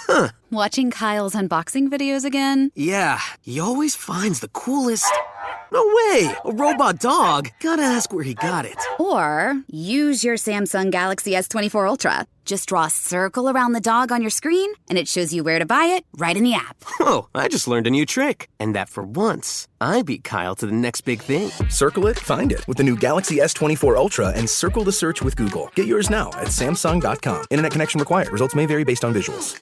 Huh. Watching Kyle's unboxing videos again? Yeah, he always finds the coolest... No way! A robot dog? Gotta ask where he got it. Or use your Samsung Galaxy S24 Ultra. Just draw a circle around the dog on your screen, and it shows you where to buy it right in the app. Whoa, I just learned a new trick. And that for once, I beat Kyle to the next big thing. Circle it, find it with the new Galaxy S24 Ultra and circle the search with Google. Get yours now at Samsung.com. Internet connection required. Results may vary based on visuals.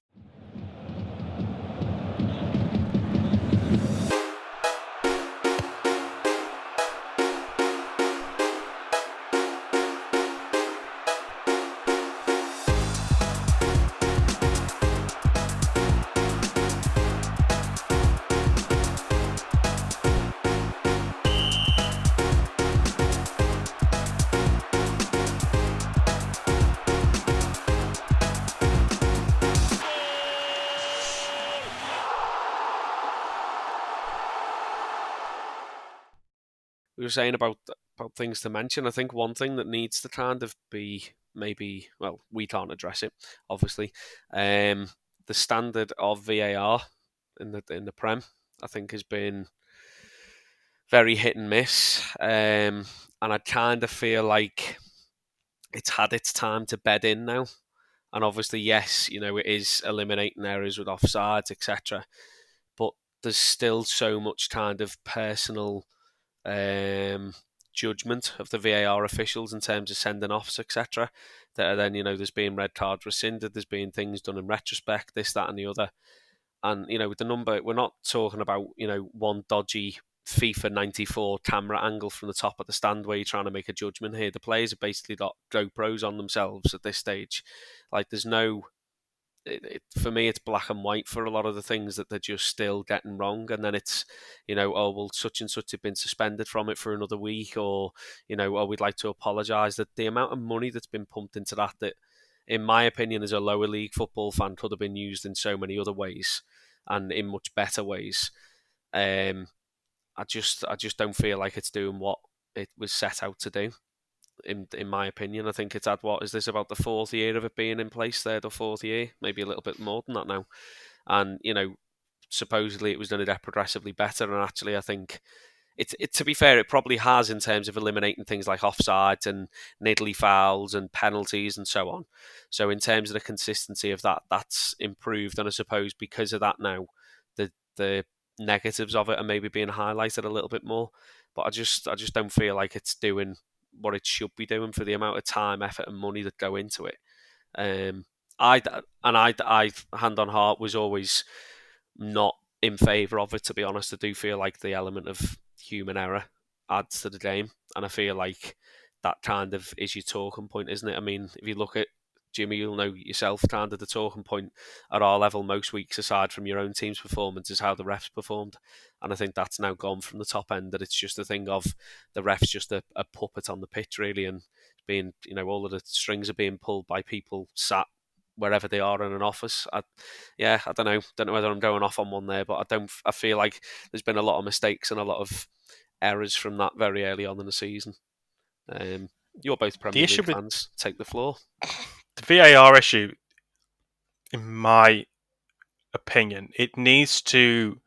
We were saying about things to mention. I think one thing that needs to kind of be maybe, well, we can't address it, obviously. The standard of VAR in the Prem, I think, has been very hit and miss, and I kind of feel like it's had its time to bed in now. And obviously, yes, it is eliminating errors with offsides, etc. But there's still so much kind of personal judgment of the VAR officials in terms of sending offs, etc. That are then, there's been red cards rescinded, there's been things done in retrospect, this, that, and the other. And, with the number, we're not talking about, one dodgy FIFA 94 camera angle from the top of the stand where you're trying to make a judgment here. The players have basically got GoPros on themselves at this stage. Like, there's no... for me, it's black and white for a lot of the things that they're just still getting wrong. And then it's, oh, well, such and such have been suspended from it for another week, or, oh, we'd like to apologise. That the amount of money that's been pumped into that, in my opinion, as a lower league football fan, could have been used in so many other ways and in much better ways. I just don't feel like it's doing what it was set out to do. In my opinion, I think it's had, what is this, about the fourth year of it being in place, third or fourth year, maybe a little bit more than that now. And, supposedly it was done progressively better. And actually, I think to be fair, it probably has in terms of eliminating things like offsides and niddly fouls and penalties and so on. So in terms of the consistency of that, that's improved. And I suppose because of that now, the negatives of it are maybe being highlighted a little bit more. But I just don't feel like it's doing what it should be doing for the amount of time, effort, and money that go into it. I hand on heart, was always not in favour of it, to be honest. I do feel like the element of human error adds to the game, and I feel like that kind of is your talking point, isn't it? I mean, if you look at Jimmy, you'll know yourself, kind of the talking point at our level most weeks, aside from your own team's performance, is how the refs performed. And I think that's now gone from the top end, that it's just a thing of the refs just a puppet on the pitch, really, and being, all of the strings are being pulled by people sat wherever they are in an office. I don't know whether I'm going off on one there, but I feel like there's been a lot of mistakes and a lot of errors from that very early on in the season. You're both Premier League fans. Take the floor. The VAR issue, in my opinion, it needs to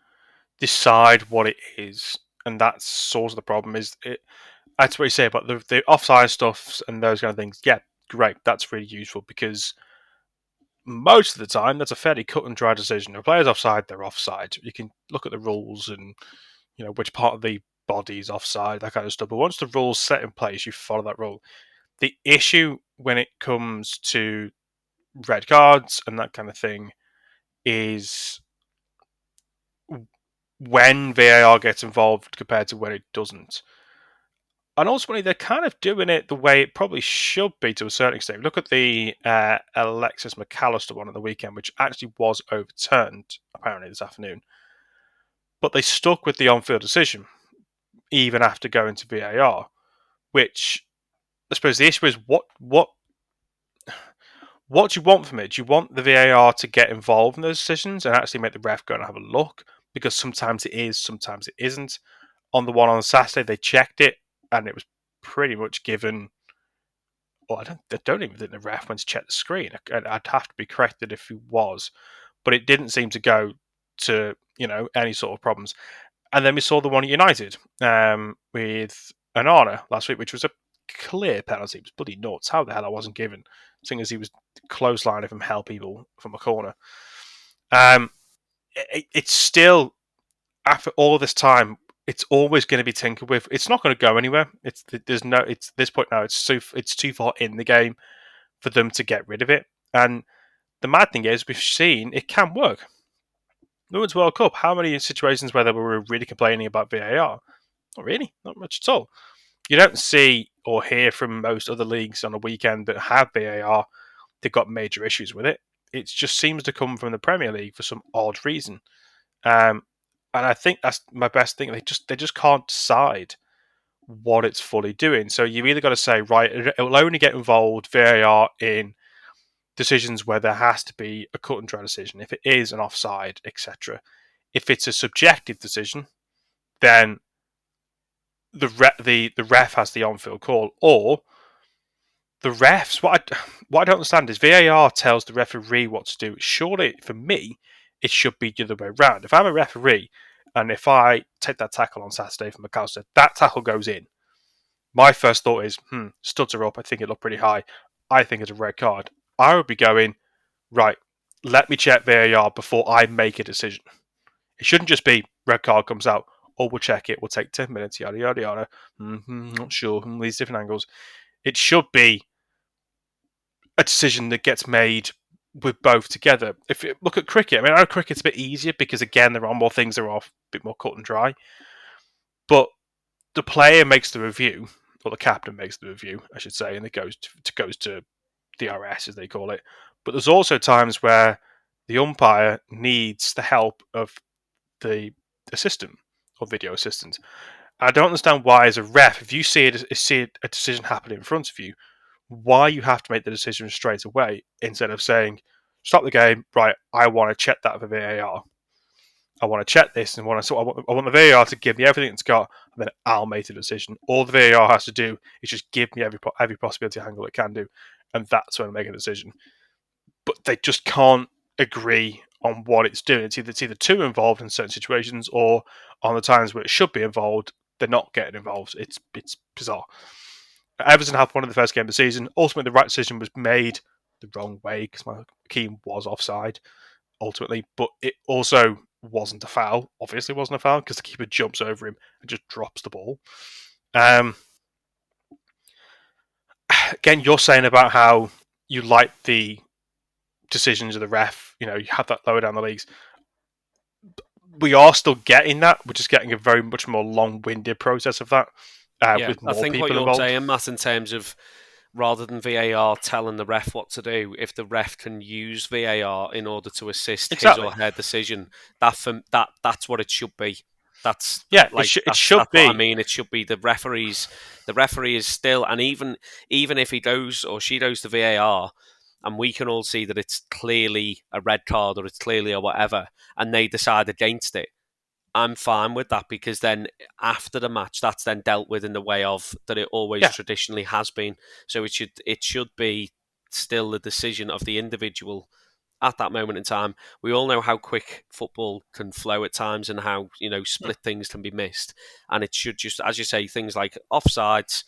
decide what it is, and that's sort of the problem. That's what you say about the offside stuff and those kind of things. Yeah, great, that's really useful, because most of the time that's a fairly cut and dry decision. If a player's offside, they're offside. You can look at the rules and which part of the body is offside, that kind of stuff. But once the rule's set in place, you follow that rule. The issue when it comes to red cards and that kind of thing is when VAR gets involved compared to when it doesn't. And ultimately, they're kind of doing it the way it probably should be to a certain extent. Look at the Alexis McAllister one at the weekend, which actually was overturned, apparently, this afternoon. But they stuck with the on-field decision, even after going to VAR, which I suppose the issue is what do you want from it? Do you want the VAR to get involved in those decisions and actually make the ref go and have a look? Because sometimes it is, sometimes it isn't. On the one on Saturday, they checked it, and it was pretty much given. Well, I don't even think the ref went to check the screen. I'd have to be corrected if he was, but it didn't seem to go to any sort of problems. And then we saw the one at United with Onana last week, which was a clear penalty. It was bloody nuts. How the hell that wasn't given, seeing as he was clotheslining from hell people from a corner. It's still, after all this time, it's always going to be tinkered with. It's not going to go anywhere. It's this point now. It's too far in the game for them to get rid of it. And the mad thing is, we've seen it can work. Women's World Cup. How many situations where they were really complaining about VAR? Not really, not much at all. You don't see or hear from most other leagues on a weekend that have VAR. They've got major issues with it. It just seems to come from the Premier League for some odd reason. And I think that's my best thing. They just can't decide what it's fully doing. So you've either got to say, right, it will only get involved VAR in decisions where there has to be a cut and dry decision, if it is an offside, etc. If it's a subjective decision, then the ref has the on-field call, or the refs. What I don't understand is VAR tells the referee what to do. Surely, for me, it should be the other way around. If I'm a referee and if I take that tackle on Saturday from McAllister, that tackle goes in. My first thought is, studs are up. I think it looked pretty high. I think it's a red card. I would be going, right, let me check VAR before I make a decision. It shouldn't just be red card comes out, we'll check it, we'll take 10 minutes, yada, yada, yada. Not sure, these different angles. It should be a decision that gets made with both together. If you look at cricket, I know cricket's a bit easier because, again, there are more things that are a bit more cut and dry. But the player makes the review, or the captain makes the review, I should say, and it goes to DRS, as they call it. But there's also times where the umpire needs the help of the assistant or video assistant. I don't understand why, as a ref, if you see a decision happen in front of you, why you have to make the decision straight away instead of saying, stop the game, right, I want to check that for VAR. I want to check this, and I want the VAR to give me everything it's got, and then I'll make the decision. All the VAR has to do is just give me every possibility angle it can do, and that's when I make a decision. But they just can't agree on what it's doing. It's either too involved in certain situations, or on the times where it should be involved, they're not getting involved. It's bizarre. Everton had one of the first game of the season. Ultimately, the right decision was made the wrong way because Keane was offside, ultimately. But it also wasn't a foul. Obviously, it wasn't a foul because the keeper jumps over him and just drops the ball. Again, you're saying about how you like the decisions of the ref. You have that lower down the leagues. We are still getting that. We're just getting a very much more long-winded process of that. With more I think people what you're involved. saying, Matt, in terms of rather than VAR telling the ref what to do, if the ref can use VAR in order to assist his or her decision, that's what it should be. That's it should be. What I mean, it should be the referees. The referee is still, and even if he goes or she goes to VAR, and we can all see that it's clearly a red card or it's clearly a whatever, and they decide against it, I'm fine with that, because then after the match, that's then dealt with in the way of that it always traditionally has been. So it should be still the decision of the individual at that moment in time. We all know how quick football can flow at times and how split things can be missed. And it should just, as you say, things like offsides,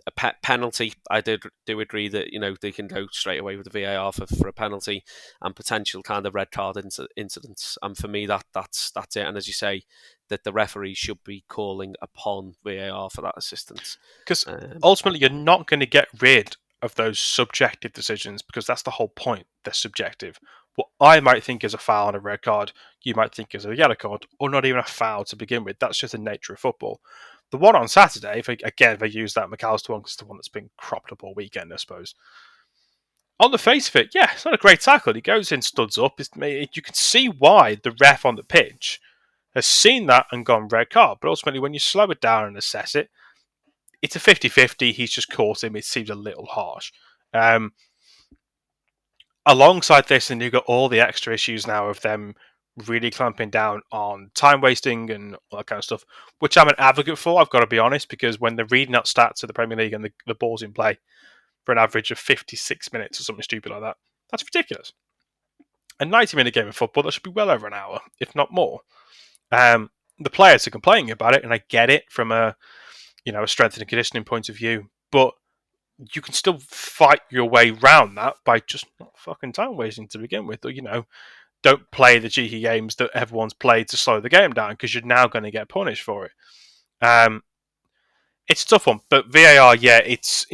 a penalty. I do agree that they can go straight away with the VAR for a penalty and potential kind of red card incidents. And for me, that's it. And as you say, that the referee should be calling upon VAR for that assistance. Because ultimately, you're not going to get rid of those subjective decisions, because that's the whole point. They're subjective. What I might think is a foul and a red card, you might think is a yellow card, or not even a foul to begin with. That's just the nature of football. The one on Saturday, if I use that McAllister one, because it's the one that's been cropped up all weekend, I suppose. On the face of it, it's not a great tackle. He goes in, studs up. You can see why the ref on the pitch has seen that and gone red card. But ultimately, when you slow it down and assess it, it's a 50-50. He's just caught him. It seems a little harsh. Alongside this, and you've got all the extra issues now of them really clamping down on time wasting and all that kind of stuff, which I'm an advocate for, I've got to be honest, because when they're reading out stats of the Premier League and the ball's in play for an average of 56 minutes or something stupid like that, that's ridiculous. a 90-minute game of football, that should be well over an hour, if not more. The players are complaining about it, and I get it from a strength and conditioning point of view, but you can still fight your way round that by just not fucking time wasting to begin with, or don't play the cheeky games that everyone's played to slow the game down because you're now going to get punished for it. It's a tough one, but VAR, yeah, it's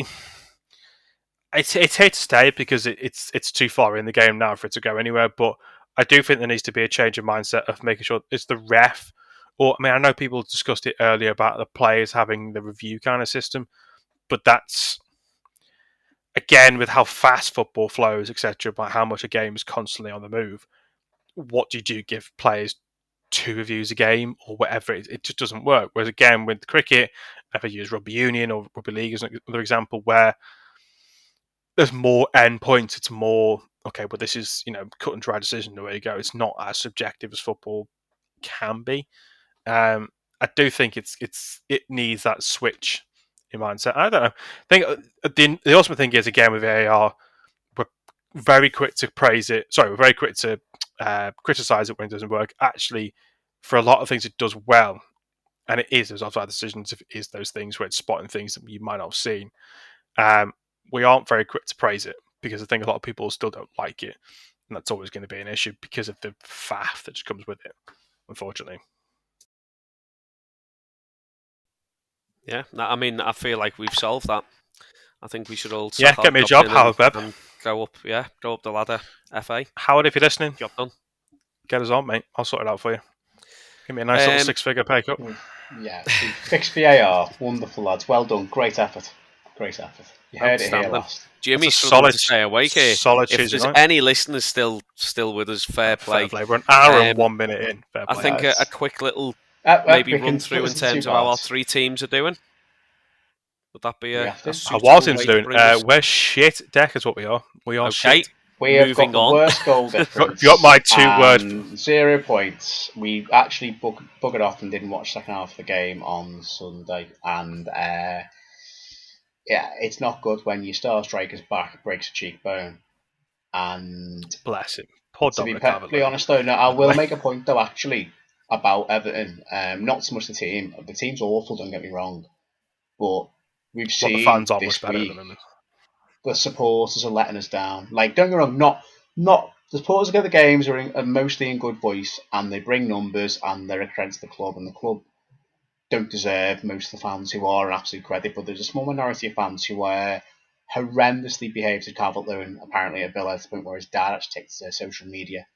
here to stay because it's too far in the game now for it to go anywhere. But I do think there needs to be a change of mindset of making sure it's the ref. Or I know people discussed it earlier about the players having the review kind of system, but that's again with how fast football flows, etc. About how much a game is constantly on the move. What do you do? Give players 2 reviews a game or whatever? It just doesn't work. Whereas again with cricket, if I use rugby union or rugby league as another example, where there's more endpoints, it's more okay, but this is cut and dry decision. The way you go, it's not as subjective as football can be. I do think it needs that switch in mindset. I don't know. I think the ultimate thing is again with VAR, we're very quick to praise it. Sorry, we're very quick to criticize it when it doesn't work. Actually, for a lot of things, it does well, and it is those offside decisions. If it is those things where it's spotting things that you might not have seen. We aren't very quick to praise it because I think a lot of people still don't like it, and that's always going to be an issue because of the faff that just comes with it, unfortunately. Yeah, I mean, I feel like we've solved that. I think we should all get me a job, Howard Webb, and go up the ladder. FA, Howard, if you're listening, job done. Get us on, mate. I'll sort it out for you. Give me a nice little 6-figure pay cut. Yeah, fixed VAR, wonderful lads, well done, great effort. You heard it here last. Jimmy's solid to stay awake here. Solid if there's night. Any listeners still with us, fair play. We're an hour and 1 minute in. Fair play. I think a quick little maybe run through in terms of how our 3 teams are doing. Would that be a Walton's doing? We're shit. Dec is what we are. We are shit. We have got the worst goal difference. You got my 2 words. 0 points. We actually buggered off and didn't watch the second half of the game on Sunday. And it's not good when your star striker's back breaks a cheekbone. And bless him. Poor to be perfectly honest, though, no, I will make a point though actually about Everton. Not so much the team. The team's awful. Don't get me wrong, but we've seen the fans are this much better week, than them. the supporters are letting us down. Like, don't get me wrong, not the supporters of the games are mostly in good voice and they bring numbers and they're a credit to the club, and the club don't deserve most of the fans who are an absolute credit, but there's a small minority of fans who horrendously behaved to Calvert-Lewin apparently at Villa to the point where his dad actually takes to social media.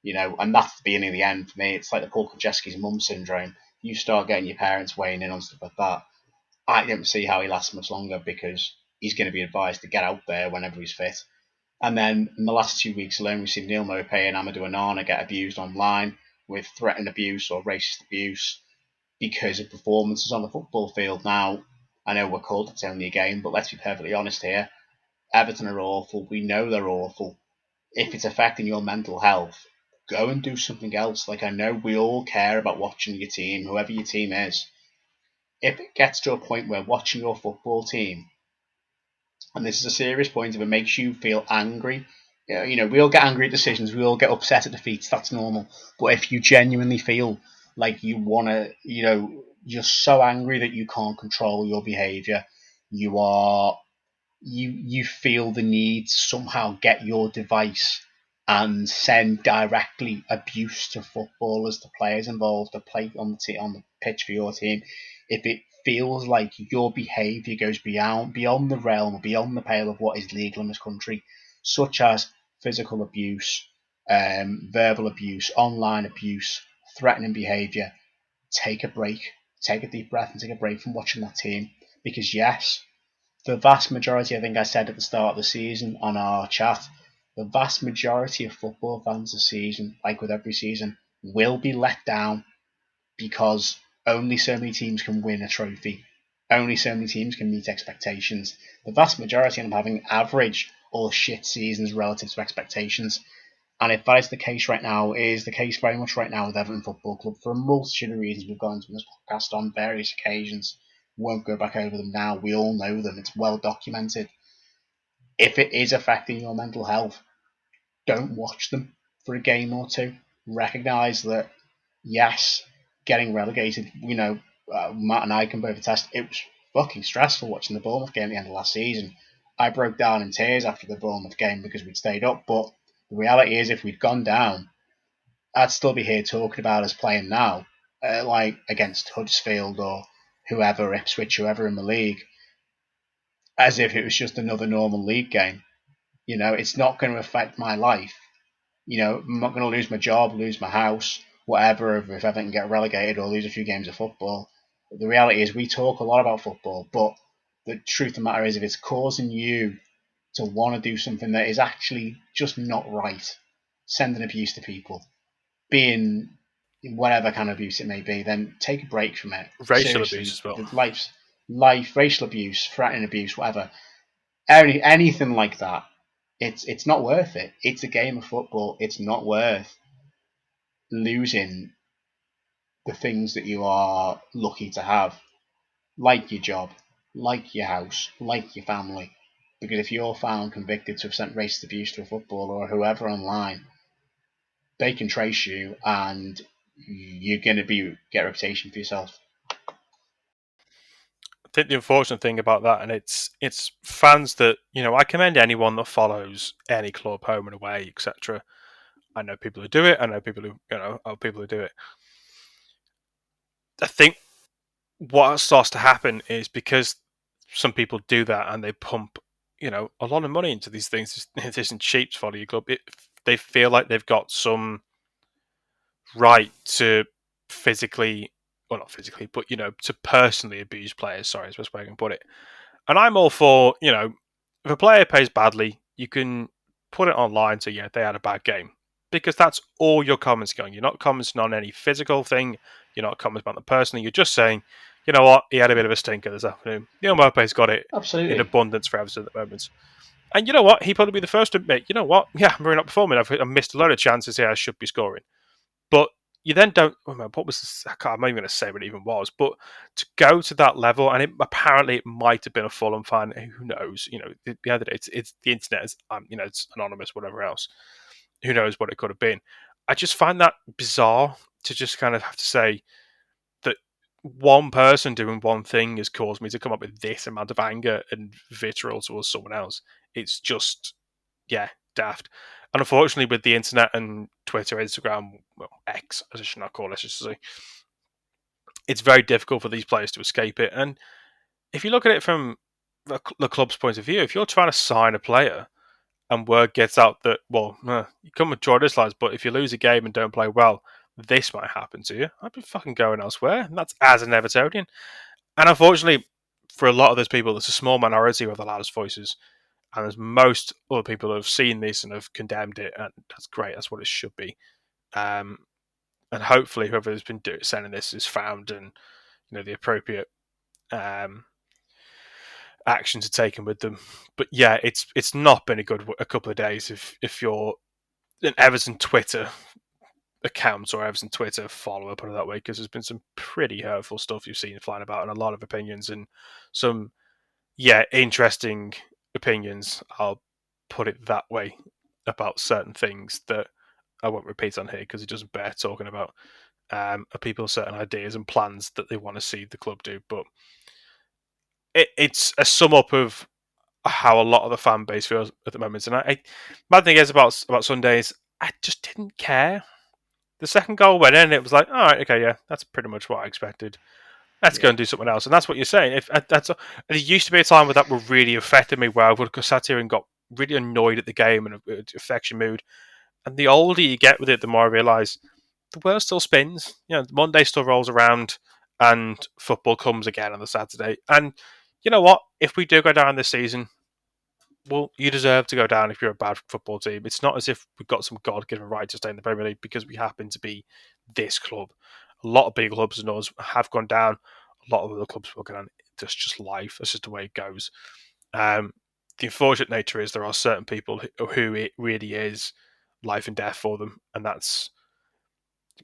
And that's the beginning of the end for me. It's like the Paul Krzyzewski's mum syndrome. You start getting your parents weighing in on stuff like that, I don't see how he lasts much longer because he's going to be advised to get out there whenever he's fit. And then in the last 2 weeks alone, we've seen Neil Maupay and Amadou Onana get abused online with threatened abuse or racist abuse because of performances on the football field. Now, I know we're called it's only a game, but let's be perfectly honest here. Everton are awful. We know they're awful. If it's affecting your mental health, go and do something else. Like, I know we all care about watching your team, whoever your team is. If it gets to a point where watching your football team, and this is a serious point, if it makes you feel angry, we all get angry at decisions, we all get upset at defeats, that's normal. But if you genuinely feel like you want to, you're so angry that you can't control your behaviour, you feel the need to somehow get your device and send directly abuse to footballers, to players involved, to play on the pitch for your team. If it feels like your behaviour goes beyond the realm, beyond the pale of what is legal in this country, such as physical abuse, verbal abuse, online abuse, threatening behaviour, take a break, take a deep breath and take a break from watching that team. Because yes, the vast majority, I think I said at the start of the season on our chat, the vast majority of football fans this season, like with every season, will be let down because only so many teams can win a trophy. Only so many teams can meet expectations. The vast majority end up having average or shit seasons relative to expectations. And if that is the case right now, it is the case very much right now with Everton Football Club for a multitude of reasons we've gone into this podcast on various occasions. Won't go back over them now. We all know them. It's well documented. If it is affecting your mental health, don't watch them. for a game or two. Recognise that, yes, getting relegated, Matt and I can both attest, it was fucking stressful watching the Bournemouth game at the end of last season. I broke down in tears after the Bournemouth game because we'd stayed up, but the reality is if we'd gone down, I'd still be here talking about us playing now, like against Huddersfield or whoever, Ipswich, whoever in the league, as if it was just another normal league game. It's not going to affect my life. I'm not going to lose my job, lose my house, whatever, if I can get relegated or lose a few games of football. But the reality is we talk a lot about football, but the truth of the matter is if it's causing you to want to do something that is actually just not right, sending abuse to people, being whatever kind of abuse it may be, then take a break from it. Racial abuse Seriously, as well. Life, racial abuse, threatening abuse, whatever, anything like that. It's not worth it. It's a game of football. It's not worth losing the things that you are lucky to have, like your job, like your house, like your family. Because if you're found convicted to have sent racist abuse to a footballer or whoever online, they can trace you and you're going to get a reputation for yourself. I think the unfortunate thing about that, and it's fans that, I commend anyone that follows any club, home and away, etc. I know people who do it. I know people who, people who do it. I think what starts to happen is because some people do that and they pump, a lot of money into these things. It isn't cheap to follow your club. They feel like they've got some right to physically, well, not physically, but to personally abuse players. Sorry, is the best way I can put it. And I'm all for, if a player plays badly, you can put it online. So yeah, they had a bad game, because that's all your comments going. You're not commenting on any physical thing. You're not commenting about the person. You're just saying, you know what, he had a bit of a stinker this afternoon. Neil Maupay's got it Absolutely. in abundance for Everton at the moment. And you know what? He'd probably be the first to admit, you know what? Yeah, I'm really not performing. I've missed a load of chances here I should be scoring. But you then don't. What was this? I'm not even going to say what it even was. But to go to that level, and apparently it might have been a Fulham fan. Who knows? The other day, it's the internet. It's anonymous, whatever else. Who knows what it could have been? I just find that bizarre to just kind of have to say that one person doing one thing has caused me to come up with this amount of anger and vitriol towards someone else. It's just, yeah, daft. And unfortunately, with the internet and Twitter, Instagram, well, X, as I should not call it, I should say, it's very difficult for these players to escape it. And if you look at it from the club's point of view, if you're trying to sign a player and word gets out that, well, you come with draw this lines, but if you lose a game and don't play well, this might happen to you, I'd be fucking going elsewhere. And that's as an Evertonian. And unfortunately, for a lot of those people, there's a small minority who have the loudest voices. And there's most other people who have seen this and have condemned it, and that's great. That's what it should be. And hopefully, whoever has been sending this is found, and the appropriate actions are taken with them. But yeah, it's not been a couple of days if you're an Everton Twitter account or Everton Twitter follower, put it that way, because there's been some pretty hurtful stuff you've seen flying about and a lot of opinions and some interesting opinions. I'll put it that way about certain things that I won't repeat on here because it doesn't bear talking about. People's certain ideas and plans that they want to see the club do, but it's a sum up of how a lot of the fan base feels at the moment. And bad thing is about Sundays, I just didn't care. The second goal went in, it was like, all right, okay, yeah, that's pretty much what I expected. Let's go and do something else. And that's what you're saying. There used to be a time where that would really affected me, where I would have sat here and got really annoyed at the game and it affects your mood. And the older you get with it, the more I realise the world still spins. Monday still rolls around and football comes again on the Saturday. And you know what? If we do go down this season, well, you deserve to go down if you're a bad football team. It's not as if we've got some God-given right to stay in the Premier League because we happen to be this club. A lot of big clubs than us have gone down. A lot of other clubs will go down. That's just life. That's just the way it goes. The unfortunate nature is there are certain people who it really is life and death for them, and that's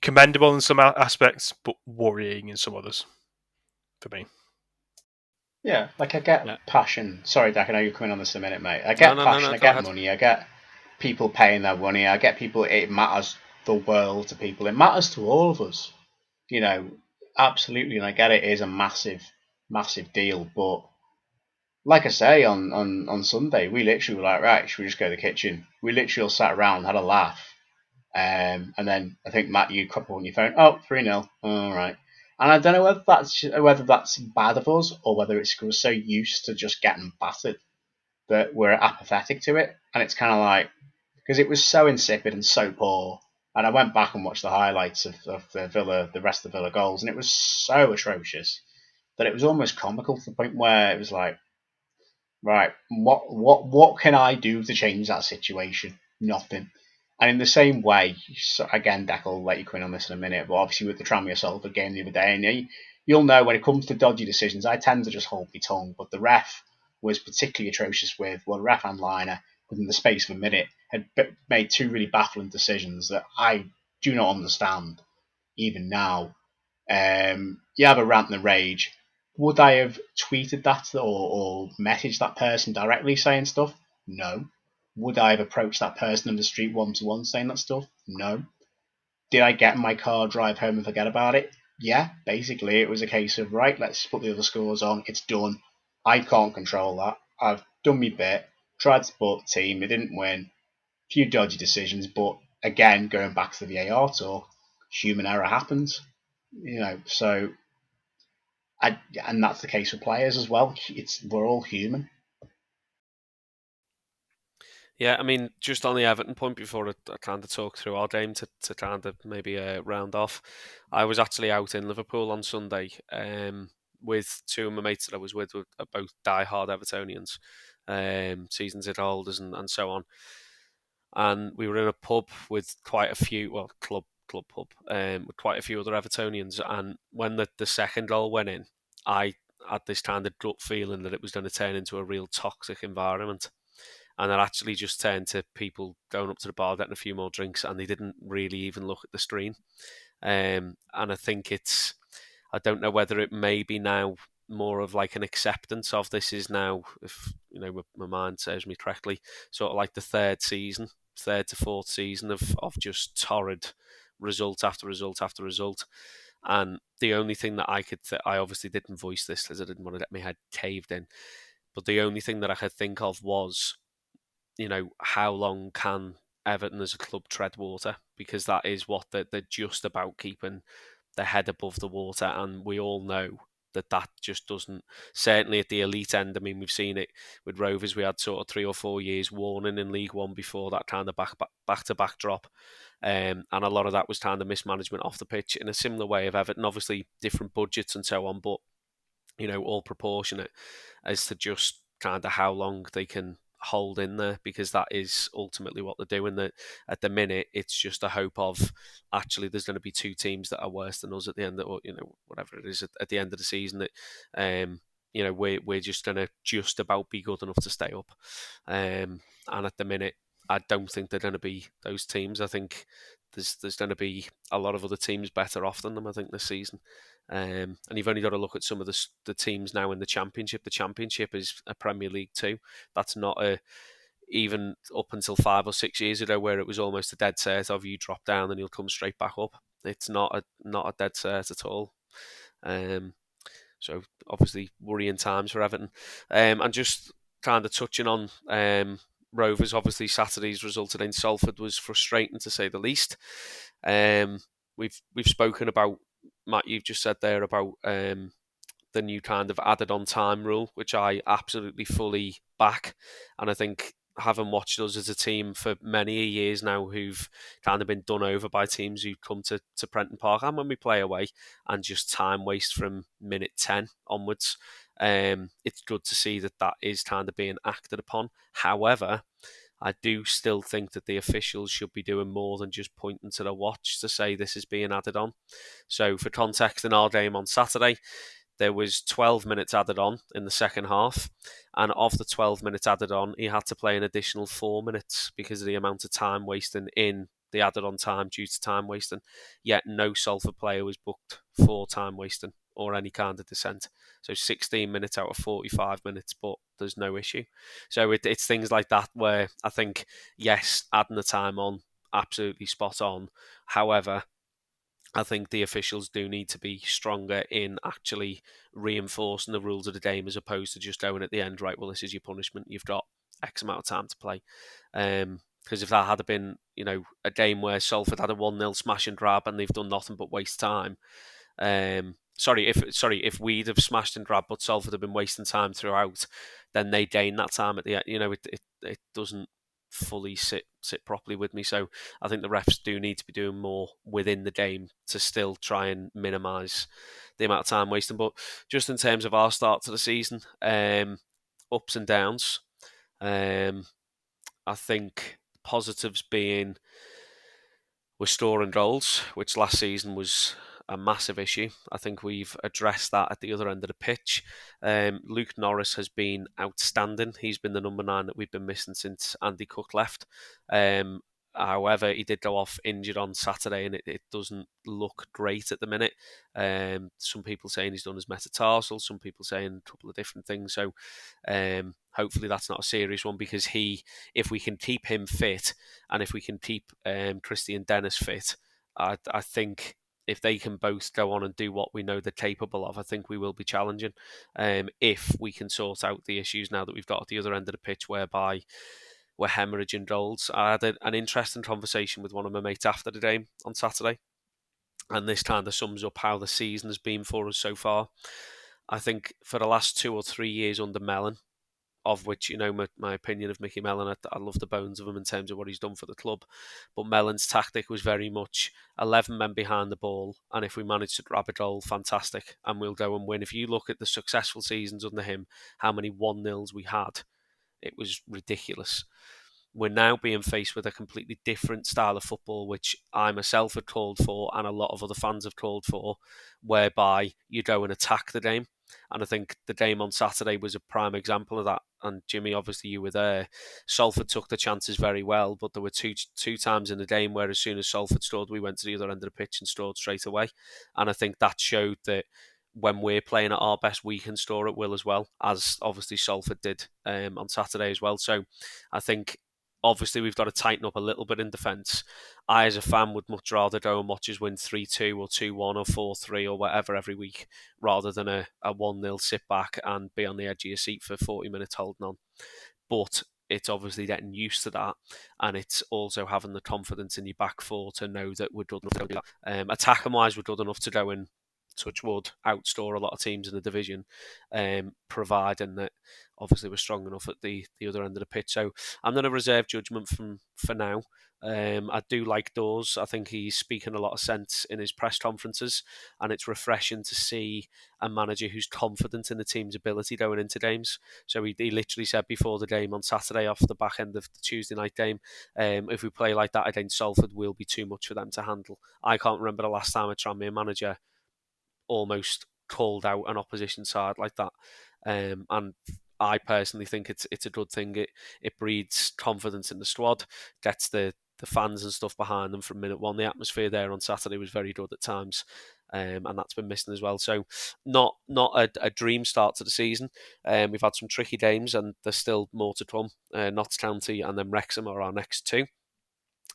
commendable in some aspects, but worrying in some others for me. Yeah, like I get passion. Sorry, Dec, I know you're coming on this in a minute, mate. I get passion, I get money, I get people paying their money. I get people. It matters the world to people. It matters to all of us. Absolutely, and I get it is a massive, massive deal. But like I say, on Sunday, we literally were like, right, should we just go to the kitchen? We literally all sat around, had a laugh. And then I think, Matt, you crop up on your phone. Oh, 3-0. All right. And I don't know whether that's bad of us or whether it's we're so used to just getting battered that we're apathetic to it. And it's kind of like, because it was so insipid and so poor. And I went back and watched the highlights of the rest of the Villa goals, and it was so atrocious that it was almost comical to the point where it was like, right, what can I do to change that situation? Nothing. And in the same way, so again, Dec will let you come in on this in a minute, but obviously with the Tranmere Salford game the other day, and you'll know when it comes to dodgy decisions, I tend to just hold my tongue, but the ref was particularly atrocious the ref and liner, within the space of a minute, had made two really baffling decisions that I do not understand, even now. You have a rant and a rage. Would I have tweeted that or messaged that person directly saying stuff? No. Would I have approached that person in the street one-to-one saying that stuff? No. Did I get in my car, drive home and forget about it? Yeah, basically it was a case of, right, let's put the other scores on, it's done. I can't control that. I've done my bit, tried to support the team, it didn't win. A few dodgy decisions, but again, going back to the VAR talk, human error happens. So and that's the case with players as well. We're all human. Yeah, I mean, just on the Everton point before I kind of talk through our game to kind of maybe round off, I was actually out in Liverpool on Sunday with two of my mates that I was with are both die-hard Evertonians, season ticket holders and so on. And we were in a pub with quite a few, well, club pub, with quite a few other Evertonians. And when the second goal went in, I had this kind of gut feeling that it was going to turn into a real toxic environment. And I actually just turned to people going up to the bar, getting a few more drinks, and they didn't really even look at the screen. And I think I don't know whether it may be now more of like an acceptance of this is now, if my mind serves me correctly, sort of like the third to fourth season of just torrid result after result after result. And the only thing that I obviously didn't voice this because I didn't want to get my head caved in, but the only thing that I could think of was, how long can Everton as a club tread water? Because that is what they're just about, keeping their head above the water. And we all know that just doesn't, certainly at the elite end. I mean, we've seen it with Rovers. We had sort of 3 or 4 years warning in League One before that kind of back-to-back drop. And a lot of that was kind of mismanagement off the pitch in a similar way of Everton. Obviously, different budgets and so on, but, all proportionate as to just kind of how long they can hold in there, because that is ultimately what they're doing. That at the minute it's just a hope of actually there's going to be two teams that are worse than us at the end of, whatever it is at the end of the season, that we're just going to just about be good enough to stay up, and at the minute I don't think they're going to be those teams. I think there's going to be a lot of other teams better off than them, I think, this season. And you've only got to look at some of the teams now in the Championship. The Championship is a Premier League too. That's not even up until 5 or 6 years ago, where it was almost a dead cert of you drop down and you'll come straight back up. It's not a dead cert at all. So obviously worrying times for Everton. And just kind of touching on Rovers, obviously Saturday's resulted in Salford was frustrating to say the least. We've spoken about, Matt, you've just said there about the new kind of added on time rule, which I absolutely fully back. And I think, having watched us as a team for many years now, who've kind of been done over by teams who come to Prenton Park and when we play away, and just time waste from minute 10 onwards, it's good to see that is kind of being acted upon. However, I do still think that the officials should be doing more than just pointing to the watch to say this is being added on. So for context, in our game on Saturday, there was 12 minutes added on in the second half, and of the 12 minutes added on, he had to play an additional 4 minutes because of the amount of time wasting in the added on time due to time wasting. Yet no Salford player was booked for time wasting or any kind of dissent. So 16 minutes out of 45 minutes, but there's no issue. So it's things like that where I think, yes, adding the time on, absolutely spot on. However, I think the officials do need to be stronger in actually reinforcing the rules of the game as opposed to just going at the end, right, well, this is your punishment. You've got X amount of time to play. Because if that had been, a game where Salford had a 1-0 smash and grab and they've done nothing but waste time. If we'd have smashed and grabbed but Salford have been wasting time throughout, then they gain that time at the end. It doesn't fully sit properly with me. So I think the refs do need to be doing more within the game to still try and minimise the amount of time wasting. But just in terms of our start to the season, ups and downs, I think positives being we're storing goals, which last season was a massive issue. I think we've addressed that at the other end of the pitch. Luke Norris has been outstanding. He's been the number 9 that we've been missing since Andy Cook left. However, he did go off injured on Saturday and it doesn't look great at the minute. Some people saying he's done his metatarsal, some people saying a couple of different things. So hopefully that's not a serious one, because if we can keep him fit and if we can keep Christian Dennis fit, I think if they can both go on and do what we know they're capable of, I think we will be challenging. If we can sort out the issues now that we've got at the other end of the pitch, whereby we're hemorrhaging goals. I had an interesting conversation with one of my mates after the game on Saturday, and this kind of sums up how the season has been for us so far. I think for the last 2 or 3 years under Mellon, of which, my opinion of Mickey Mellon, I love the bones of him in terms of what he's done for the club. But Mellon's tactic was very much 11 men behind the ball, and if we manage to grab a goal, fantastic, and we'll go and win. If you look at the successful seasons under him, how many 1-0s we had, it was ridiculous. We're now being faced with a completely different style of football, which I myself had called for and a lot of other fans have called for, whereby you go and attack the game. And I think the game on Saturday was a prime example of that. And Jimmy, obviously you were there. Salford took the chances very well, but there were two times in the game where as soon as Salford scored, we went to the other end of the pitch and scored straight away. And I think that showed that when we're playing at our best, we can score at will as well, as obviously Salford did on Saturday as well. So I think obviously we've got to tighten up a little bit in defence. I, as a fan, would much rather go and watch us win 3-2 or 2-1 or 4-3 or whatever every week, rather than a 1-0 sit back and be on the edge of your seat for 40 minutes holding on. But it's obviously getting used to that, and it's also having the confidence in your back four to know that we're good enough to do that. Attacking wise, we're good enough to go and touch wood, outscore a lot of teams in the division, providing that obviously we're strong enough at the other end of the pitch. So I'm going to reserve judgment for now. I do like Dawes. I think he's speaking a lot of sense in his press conferences, and it's refreshing to see a manager who's confident in the team's ability going into games. So he literally said before the game on Saturday, off the back end of the Tuesday night game, if we play like that against Salford, we'll be too much for them to handle. I can't remember the last time a Tranmere manager almost called out an opposition side like that, and I personally think it's a good thing. It breeds confidence in the squad, gets the fans and stuff behind them from minute one. The atmosphere there on Saturday was very good at times, and that's been missing as well. So not a dream start to the season. We've had some tricky games and there's still more to come. Notts County and then Wrexham are our next two.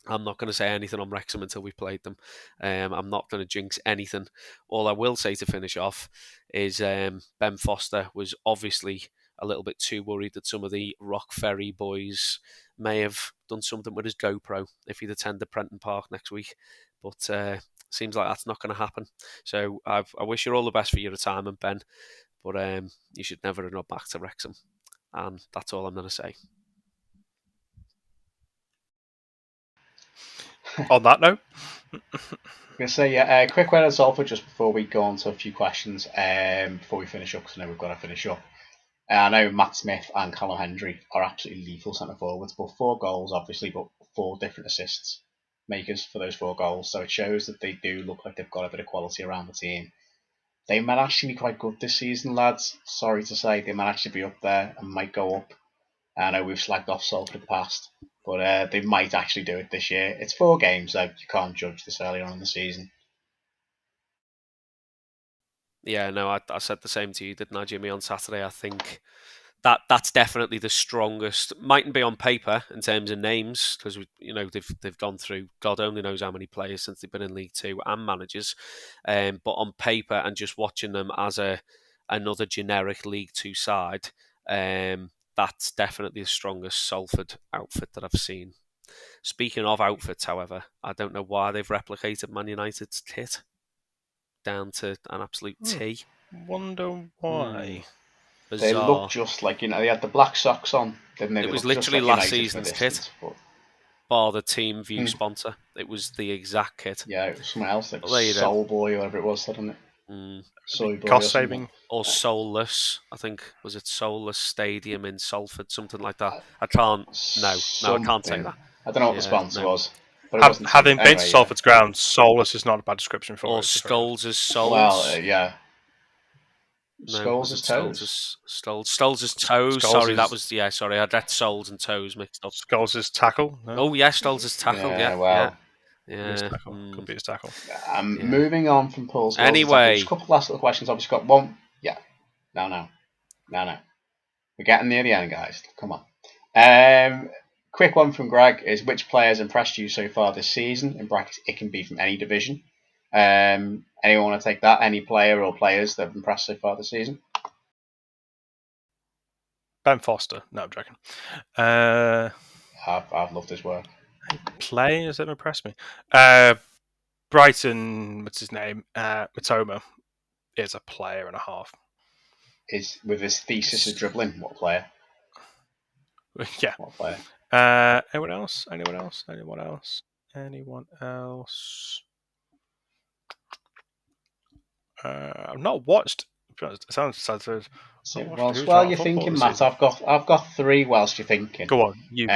I'm not going to say anything on Wrexham until we've played them. I'm not going to jinx anything. All I will say to finish off is Ben Foster was obviously a little bit too worried that some of the Rock Ferry boys may have done something with his GoPro if he'd attended Prenton Park next week. But seems like that's not going to happen. So I wish you all the best for your retirement, Ben. But you should never have gone back to Wrexham. And that's all I'm going to say. On that note, I'm going to say a quick word on Salford just before we go on to a few questions before we finish up, because I know we've got to finish up. I know Matt Smith and Callum Hendry are absolutely lethal centre forwards, but 4 goals obviously, but 4 different assists makers for those 4 goals, so it shows that they do look like they've got a bit of quality around the team. They might actually be quite good this season, lads. Sorry to say, they might actually be up there and might go up. I know we've slagged off Salford in the past, but they might actually do it this year. It's 4 games, though. You can't judge this early on in the season. Yeah, no, I said the same to you, didn't I, Jimmy, on Saturday? I think that's definitely the strongest. Mightn't be on paper in terms of names because they've gone through God only knows how many players since they've been in League Two and managers, but on paper and just watching them as another generic League Two side, that's definitely the strongest Salford outfit that I've seen. Speaking of outfits, however, I don't know why they've replicated Man United's kit down to an absolute T. Wonder why. They look Bizarre. just like, they had the black socks on, didn't they? It They was look just literally like last United from a season's kit, distance. But bar the team view sponsor. It was the exact kit. yeah, it was something else, like But there you go. Soul Boy or whatever it was, didn't it? Soy Boy Cost or something. saving. Or Soulless, I think. Was it Soulless Stadium in Salford? Something like that. I can't. No, I can't say that. I don't know what the sponsor was, but it wasn't. Having been to Anyway, Salford's ground, soulless is not a bad description for Or it. Scholes' Souls. Well, yeah. No, Scholes' was it toes. Scholes' toes. Sorry, that was Sorry, I had Soles and toes mixed up. Scholes' tackle. No? Oh yeah, Scholes' tackle. Yeah, Yeah, well, yeah. Could be his tackle. Yeah. Moving on from Paul's goals. Anyway, Just a couple last little questions. Obviously, got one. Yeah. No. We're getting near the end, guys. Come on. Quick one from Greg is: which players impressed you so far this season? In brackets, it can be from any division. Anyone want to take that? Any player or players that have impressed so far this season? Ben Foster. No, I'm joking. I've loved his work. Players that impressed me. Brighton, what's his name? Matoma is a player and a half. Is with his thesis of dribbling. What player? Yeah. What player? Anyone else? I've not watched. It sounds sad. While you're thinking, Matt, I've got three. Whilst you're thinking, go on. You go.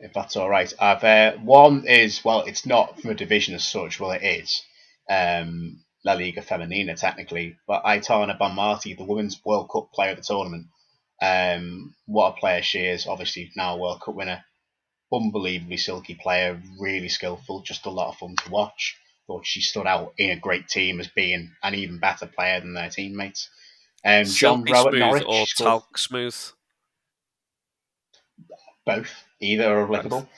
If that's all right. I've one is it's not from a division as such. Well, it is La Liga Femenina technically, but Aitana Bonmati, the Women's World Cup player of the tournament. What a player she is! Obviously now a World Cup winner. Unbelievably silky player, really skillful, just a lot of fun to watch. Thought she stood out in a great team as being an even better player than their teammates. John Rowe at Norwich or talc smooth? Both, either are applicable.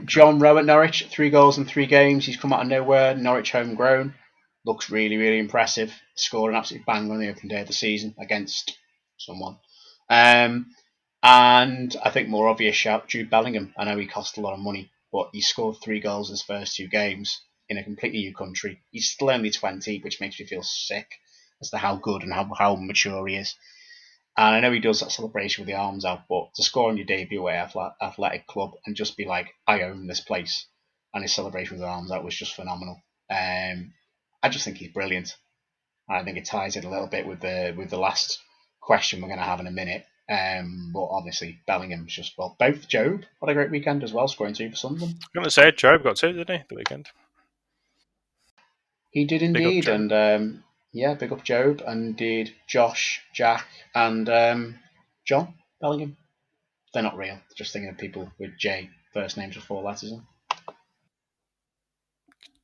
John Rowe at Norwich, 3 goals in 3 games. He's come out of nowhere. Norwich homegrown, looks really, really impressive. Scored an absolute bang on the opening day of the season against someone. And I think more obvious shout, Jude Bellingham. I know he cost a lot of money, but he scored 3 goals in his first 2 games in a completely new country. He's still only 20, which makes me feel sick as to how good and how mature he is. And I know he does that celebration with the arms out, but to score on your debut at Athletic Club and just be like, I own this place, and his celebration with the arms out was just phenomenal. I just think he's brilliant. And I think it ties in a little bit with the last question we're going to have in a minute. But obviously Bellingham's just both. Job, what a great weekend as well, scoring 2 for Sunderland. I'm going to say Job got 2, didn't he, the weekend? He did indeed, and big up Job, and indeed Josh, Jack, and John Bellingham. They're not real. They're just thinking of people with J first names with 4 letters in.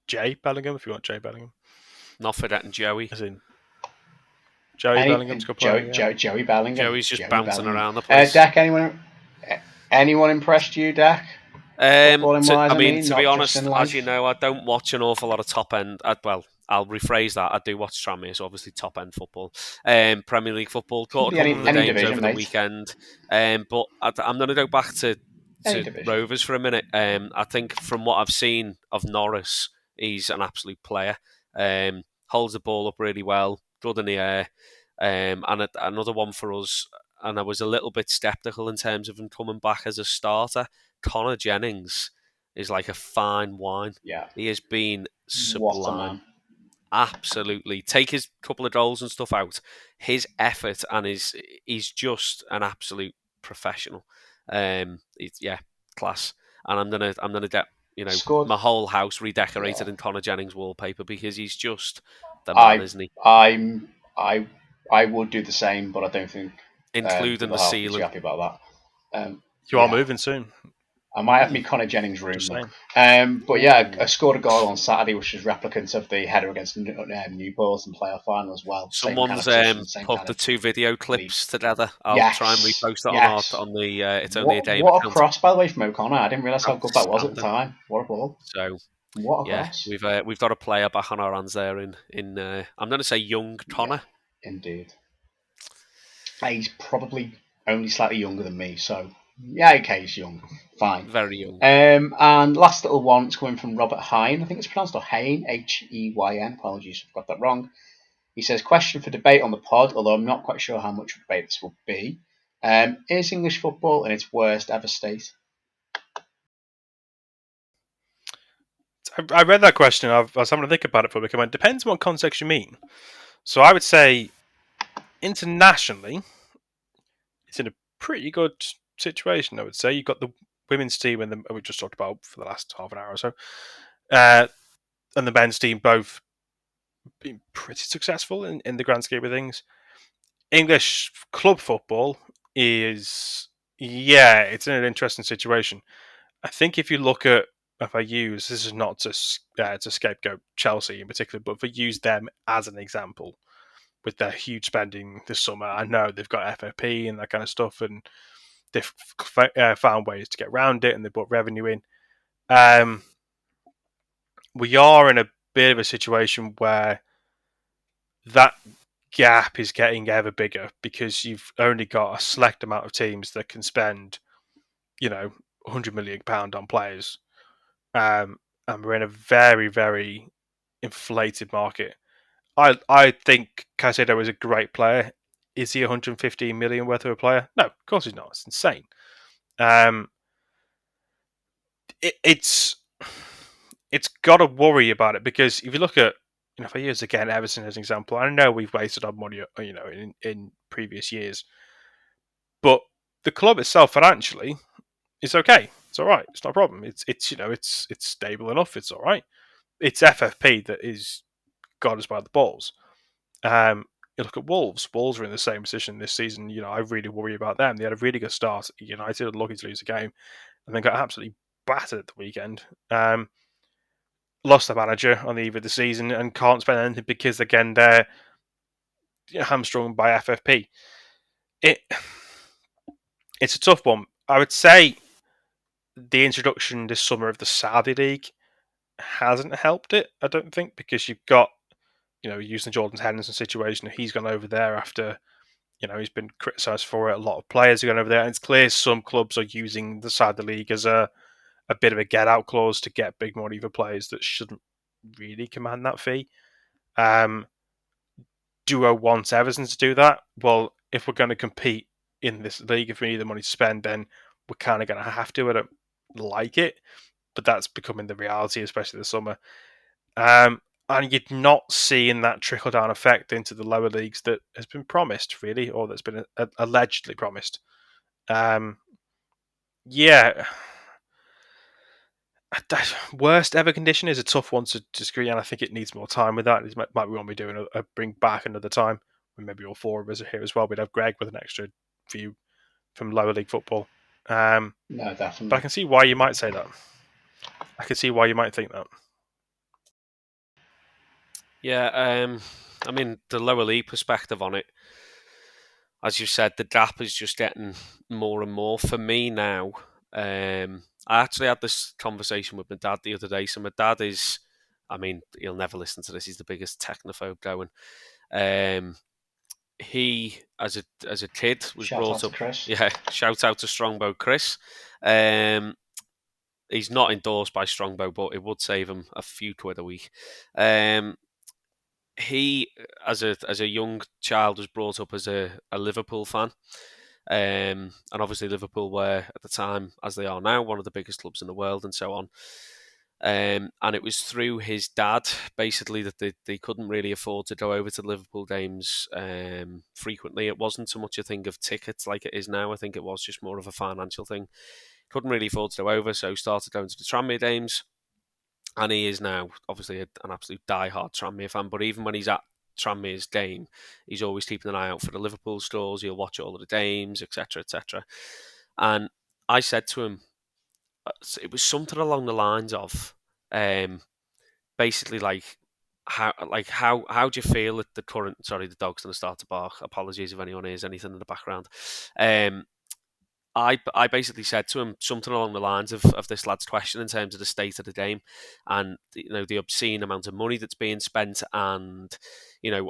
Jay Bellingham, if you want Jay Bellingham. Not forgetting Joey. As in Joey Bellingham's good player. Joey Bellingham. Joey's just bouncing around the place. Dec, anyone impressed you, Dec? To be honest, as you know, I don't watch an awful lot of top end. I'll rephrase that. I do watch Tranmere, so obviously top end football, Premier League football. Caught a couple of the games division, over the weekend, but I'm going to go back to Rovers for a minute. I think from what I've seen of Norris, he's an absolute player. Holds the ball up really well, good in the air, and another one for us. And I was a little bit sceptical in terms of him coming back as a starter. Connor Jennings is like a fine wine. Yeah, he has been sublime. Absolutely. Take his couple of goals and stuff out. His effort and he's just an absolute professional. Class. And I'm gonna get my whole house redecorated in Connor Jennings wallpaper because he's just the man, isn't he? I would do the same, but I don't think including the ceiling. Happy about that. You are moving soon. I might have me Connor Jennings room. Just saying. But yeah, I scored a goal on Saturday, which was replicant of the header against Newport in playoff final as well. Someone's same kind of position, put kind the of two video clips together. I'll try and Yes, repost that yes. on the It's Only a Day What a account. cross, by the way, from O'Connor. I didn't realise how good that was at the Outstanding. time. What a ball! So What a yeah, cross! we've got a player back on our hands there in I'm going to say young Connor. Yeah, indeed. He's probably only slightly younger than me, so yeah, okay, he's young. Fine. Very young. And last little one, it's coming from Robert Hine. I think it's pronounced Hain, Heyn. Apologies if I've got that wrong. He says, question for debate on the pod, although I'm not quite sure how much of a debate this will be. Is English football in its worst ever state? I read that question. I was having to think about it for a bit. It depends on what context you mean. So I would say internationally, it's in a pretty good situation, I would say. You've got the women's team and we just talked about for the last half an hour or so, and the men's team both been pretty successful in the grand scheme of things. English club football is, it's in an interesting situation. I think if you look at, if I use, this is not to scapegoat Chelsea in particular, but if I use them as an example, with their huge spending this summer, I know they've got FFP and that kind of stuff, and they've found ways to get around it, and they put revenue in. We are in a bit of a situation where that gap is getting ever bigger because you've only got a select amount of teams that can spend, £100 million on players. And we're in a very, very inflated market. I think Caicedo is a great player. Is he 115 million worth of a player? No, of course he's not. It's insane. It's got to worry about it because if you look at, if I use again Everton as an example, I know we've wasted our money, in previous years, but the club itself financially is okay. It's all right. It's not a problem. It's stable enough. It's all right. It's FFP that is got us by the balls. You look at Wolves. Wolves are in the same position this season. I really worry about them. They had a really good start. United are lucky to lose a game, and they got absolutely battered at the weekend. Lost their manager on the eve of the season and can't spend anything because, again, they're hamstrung by FFP. It's a tough one. I would say the introduction this summer of the Saudi League hasn't helped it, I don't think, because you've got, using Jordan Henderson situation, he's gone over there after, he's been criticised for it. A lot of players are going over there, and it's clear some clubs are using the Saudi League as a bit of a get-out clause to get big money for players that shouldn't really command that fee. Do I want Everton to do that? Well, if we're going to compete in this league, if we need the money to spend, then we're kind of going to have to. I don't like it, but that's becoming the reality, especially this summer. And you're not seeing that trickle-down effect into the lower leagues that has been promised, really, or that's been allegedly promised. Worst ever condition is a tough one to disagree, and I think it needs more time with that. It might be one we do a bring back another time, when maybe all four of us are here as well. We'd have Greg with an extra view from lower league football. No, definitely. But I can see why you might say that. I can see why you might think that. Yeah, I mean, the lower league perspective on it, as you said, the gap is just getting more and more. For me now, I actually had this conversation with my dad the other day. So my dad is, I mean, he'll never listen to this. He's the biggest technophobe going. He, as a kid, was brought up. Chris. Yeah, shout out to Strongbow Chris. He's not endorsed by Strongbow, but it would save him a few quid a week. He, as a young child, was brought up as a Liverpool fan. And obviously Liverpool were, at the time, as they are now, one of the biggest clubs in the world and so on. And it was through his dad, basically, that they couldn't really afford to go over to Liverpool games frequently. It wasn't so much a thing of tickets like it is now. I think it was just more of a financial thing. Couldn't really afford to go over, so started going to the Tranmere games. And he is now, obviously, an absolute die-hard Tranmere fan. But even when he's at Tranmere's game, he's always keeping an eye out for the Liverpool stores. He'll watch all of the games, etc., etc. And I said to him, it was something along the lines of basically how do you feel at the current? Sorry, the dog's going to start to bark. Apologies if anyone hears anything in the background. I basically said to him something along the lines of this lad's question in terms of the state of the game, and the obscene amount of money that's being spent, and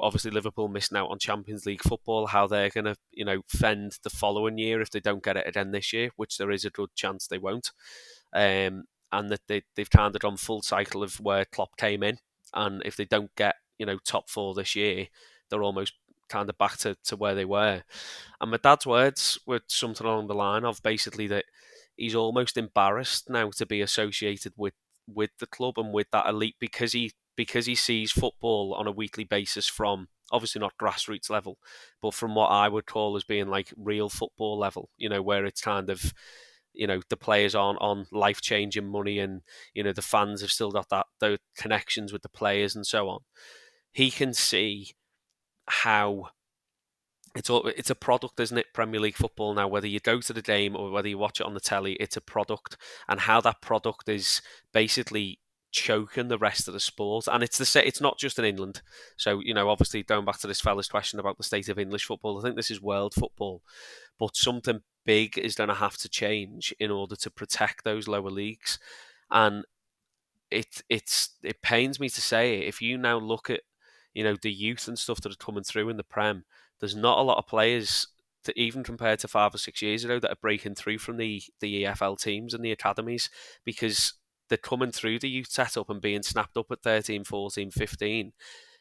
obviously Liverpool missing out on Champions League football, how they're going to fend the following year if they don't get it again this year, which there is a good chance they won't, and that they've kind of gone full cycle of where Klopp came in, and if they don't get top four this year, they're almost kind of back to where they were. And my dad's words were something along the line of basically that he's almost embarrassed now to be associated with the club and with that elite because he sees football on a weekly basis from obviously not grassroots level, but from what I would call as being like real football level, where it's kind of the players aren't on life-changing money, and the fans have still got those connections with the players and so on. He can see how it's a product, isn't it? Premier League football now, whether you go to the game or whether you watch it on the telly, it's a product, and how that product is basically choking the rest of the sport. And it's not just in England. So obviously going back to this fella's question about the state of English football, I think this is world football, but something big is going to have to change in order to protect those lower leagues. And it pains me to say it. If you now look at the youth and stuff that are coming through in the Prem, there's not a lot of players that, even compared to 5 or 6 years ago, that are breaking through from the EFL teams and the academies, because they're coming through the youth setup and being snapped up at 13, 14, 15,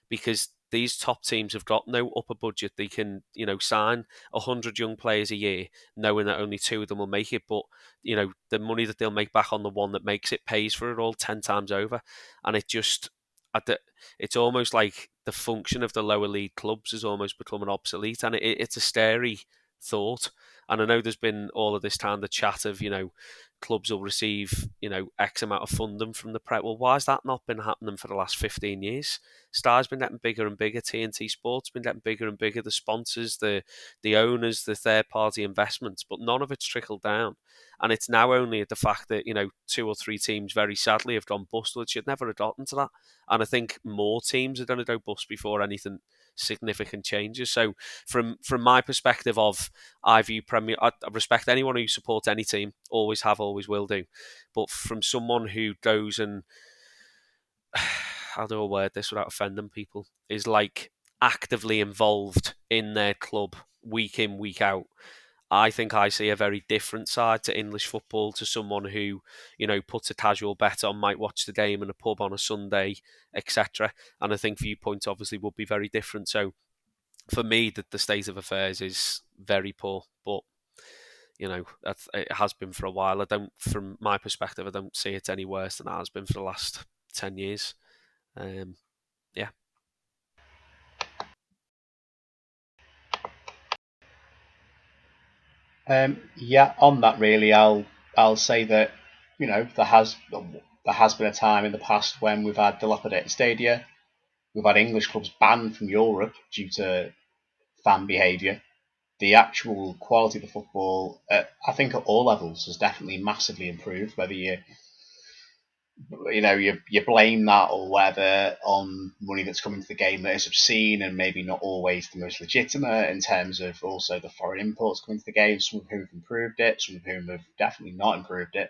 because these top teams have got no upper budget. They can, sign 100 young players a year, knowing that only 2 of them will make it. But, the money that they'll make back on the one that makes it pays for it all 10 times over. And it's almost like the function of the lower league clubs is almost becoming obsolete. And it's a scary thought. And I know there's been all of this time the chat of, clubs will receive, X amount of funding from the Prem. Well, why has that not been happening for the last 15 years? Star's been getting bigger and bigger. TNT Sports been getting bigger and bigger. The sponsors, the owners, the third party investments, but none of it's trickled down. And it's now only at the fact that 2 or 3 teams very sadly have gone bust. It should never have gotten to that. And I think more teams are going to go bust before anything significant changes. So from my perspective I view Premier, I respect anyone who supports any team, always have, always will do. But from someone who goes and how do I word this without offending people, is like actively involved in their club week in, week out, I think I see a very different side to English football to someone who, puts a casual bet on, might watch the game in a pub on a Sunday, etc. And I think viewpoints obviously would be very different. So for me, the state of affairs is very poor, but it has been for a while. From my perspective, I don't see it any worse than it has been for the last 10 years. Yeah. Yeah, on that really, I'll say that there has been a time in the past when we've had dilapidated stadia, we've had English clubs banned from Europe due to fan behaviour. The actual quality of the football, I think at all levels, has definitely massively improved. Whether you blame that or whether on money that's coming to the game that is obscene and maybe not always the most legitimate, in terms of also the foreign imports coming to the game, some of whom have improved it, some of whom have definitely not improved it.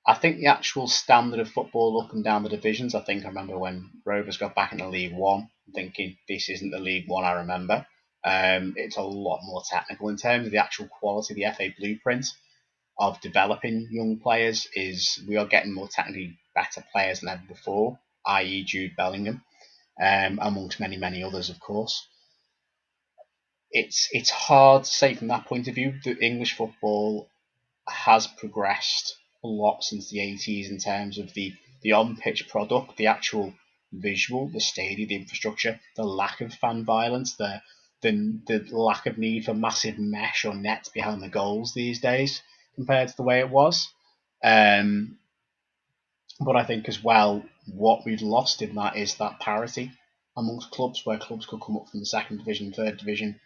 I think the actual standard of football up and down the divisions, I remember when Rovers got back into League One, thinking this isn't the League One I remember. It's a lot more technical in terms of the actual quality of the FA blueprint of developing young players. We are getting more technically better players than ever before, i.e. Jude Bellingham, amongst many, many others, of course. It's hard to say from that point of view that English football has progressed a lot since the 80s in terms of the on-pitch product, the actual visual, the stadium, the infrastructure, the lack of fan violence, the lack of need for massive mesh or nets behind the goals these days compared to the way it was. But I think as well, what we've lost in that is that parity amongst clubs, where clubs could come up from the second division, third division.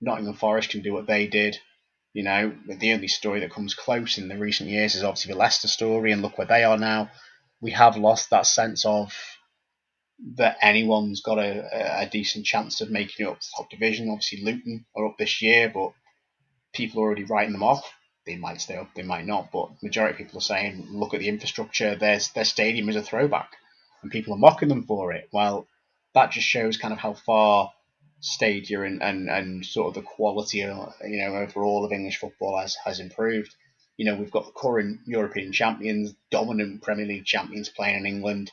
Nottingham Forest can do what they did. You know, the only story that comes close in the recent years is obviously the Leicester story, and look where they are now. We have lost that sense of that anyone's got a decent chance of making it up to the top division. Obviously, Luton are up this year, but people are already writing them off. They might stay up, they might not, but majority of people are saying, look at the infrastructure, their stadium is a throwback, and people are mocking them for it. Well, that just shows kind of how far Stadia and sort of the quality, overall of English football has improved. You know, we've got the current European champions, dominant Premier League champions playing in England.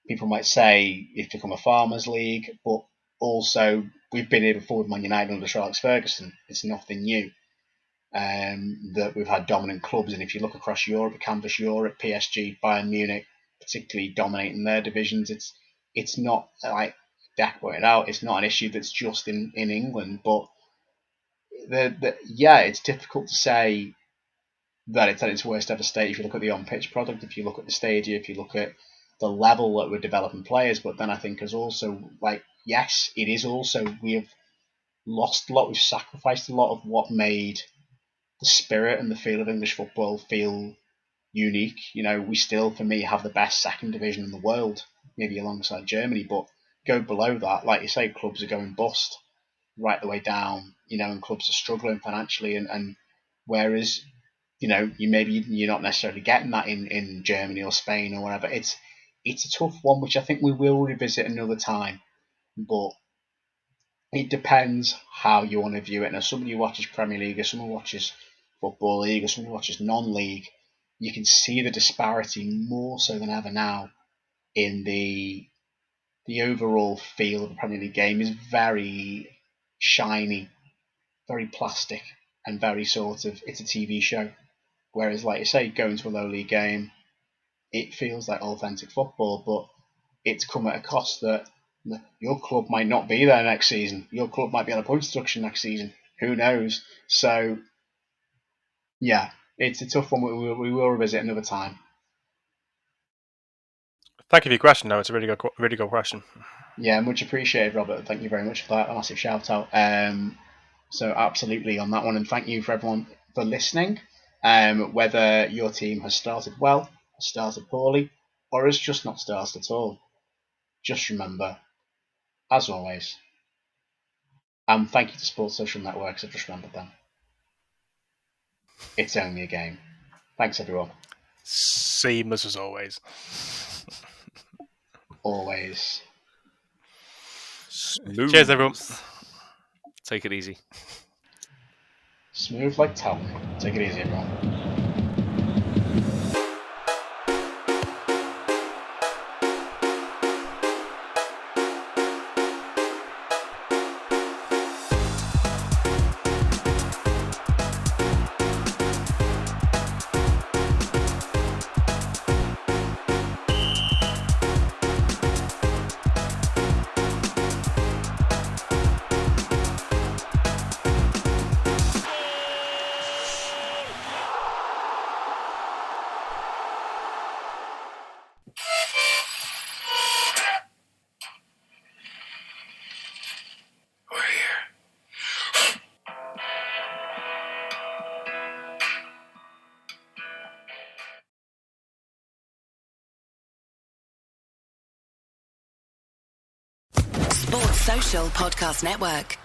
People might say it's become a farmers' league, but also we've been here before with Man United under Sir Alex Ferguson. It's nothing new. That we've had dominant clubs, and if you look across Europe, canvas Europe, PSG, Bayern Munich, particularly dominating their divisions, it's not like Dec pointed out, it's not an issue that's just in England, but it's difficult to say that it's at its worst ever state if you look at the on-pitch product, if you look at the stadia, if you look at the level that we're developing players. But then I think as also, like, yes, it is also, we have lost a lot, we've sacrificed a lot of what made the spirit and the feel of English football feel unique. You know, we still, for me, have the best second division in the world, maybe alongside Germany, but go below that, like you say, clubs are going bust right the way down, you know, and clubs are struggling financially, and whereas, you know, you're not necessarily getting that in Germany or Spain or whatever. It's a tough one, which I think we will revisit another time, but it depends how you want to view it. Now, somebody who watches Premier League, or someone who watches Football League, or someone who watches non-league, you can see the disparity more so than ever now in the overall feel of the Premier League game is very shiny, very plastic, and very sort of, it's a TV show. Whereas, like you say, going to a low league game, it feels like authentic football, but it's come at a cost that your club might not be there next season. Your club might be on a point deduction next season. Who knows? So, yeah, it's a tough one. We will revisit another time. Thank you for your question, though. It's a really good question. Yeah, much appreciated, Robert. Thank you very much for that. A massive shout out. So absolutely on that one, and thank you for everyone for listening. Whether your team has started well, has started poorly, or has just not started at all, just remember, as always, and thank you to Sports Social Networks, I've just remembered them. It's only a game. Thanks, everyone. Seamless as always. Always. Smooth. Cheers, everyone. Take it easy. Smooth like talc. Take it easy, everyone. Sports Social Podcast Network.